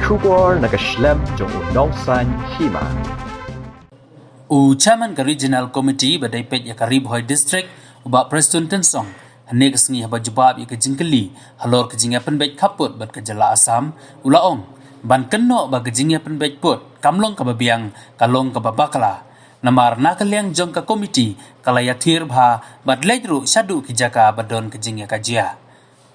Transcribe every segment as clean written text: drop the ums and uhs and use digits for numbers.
Shubor Nagaslem Jong Nongsan Hima. Chairman ka Regional Committee badai pet ya karib hoi district ubak Preston Tensong hane kesengi haba jebab ya kejingkeli halor kejingnya penbet kaput bat kejala Asam ulaong ban kenno ba kejingnya penbet put kamlong ka babiang kalong ka babakala namar nakaliang jong ka komiti kalaya thir bha bat lejru syadu kijaka badon kejingnya kajia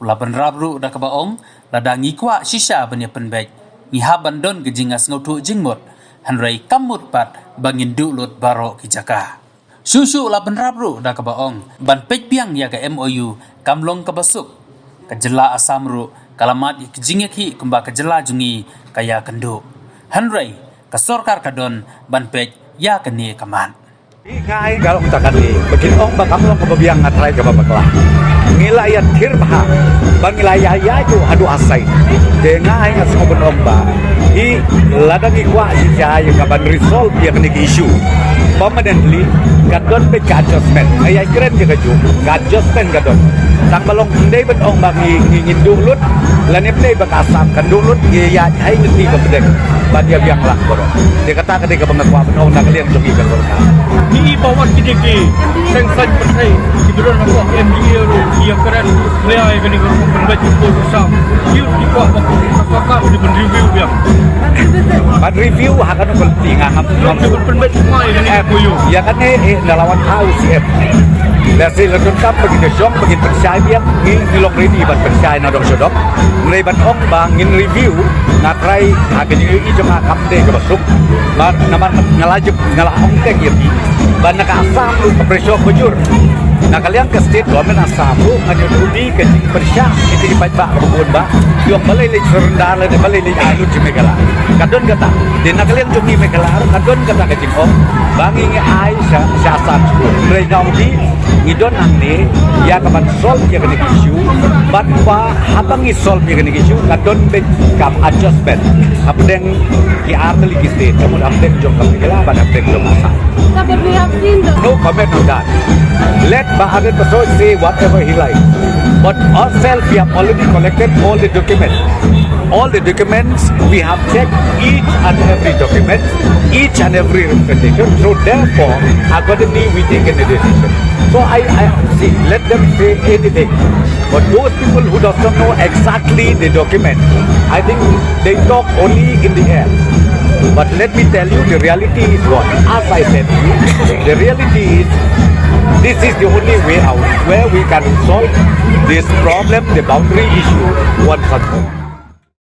ula benrabru da ka baong lada ngikwa shisha banya penbet ngiha bandon kejingnya sngotu jingmut hanrai kamut pat bangin dulut baro kijaka. Susu la benrabru da ka baong ban pej piang ya ka MOU kamlong ka basuk kejela asamru kalamat kijingek hi kumba kejela jungi kaya kendu. Hanrai ka sorkar kadon ban pej ya kani kaman. Ikai galong takani begin ong ba kamlong ka babiang ngatrai ka babakla. Ngilayat tirbaha bangilaya ya itu adu asai dengai ngas ngobon ong ba i ladang ikwa si jaya ka ban resolve ya kani issue permanently kadon be adjustment ayai keren je kaju adjustment kadon sang balong ndai ben ong ba ngin dulut lanep ndai ba kasam kan dulut ya ai ngerti ba bedek ba dia biang lah boro dia kata ketika pengakwa ben ong nak liang jogi kan boro ni bawat kidiki sengsan pertai dibron aku MDA ro yang keren lea kini ko penbaca pun sam you di kuat apakah di review dia ban review akan ko tingangam penbaca mai ini aku you ya kan ngelawan AUCF Lasi ladon kap begitu syong begitu percaya biang ngilong ready ban percaya na dong sodok mulai ban ong bangin review ngatrai akan ini jong akap de ke basuk ban nama ngalajep ngalah ong tek yati ban nak asam lu presyo bujur nah kalian ke state government asam lu ngajudi ke persya itu di bak bubun ba yung balai le rendah le balai le alut di megala kadon kata dan kalian jogi megala kadon kata ke jingong bangi ai syasat mulai ngaudi ngidon ande ya kapan solve ya kena issue but pa habang solve ya kena issue kadon be kam adjustment apdeng ki arteli ki state kamu apdeng jong kam megala ban apdeng jong asa but we have seen the no comment on that let Bahadur Pasoi say whatever he likes but ourselves we have already collected all the documents we have checked each and every document each and every representation so therefore accordingly we take a decision so I see let them say anything but those people who does not know exactly the document I think they talk only in the air but let me tell you the reality is what as I said to you the reality is this is the only way out where we can solve this problem the boundary issue once and for all.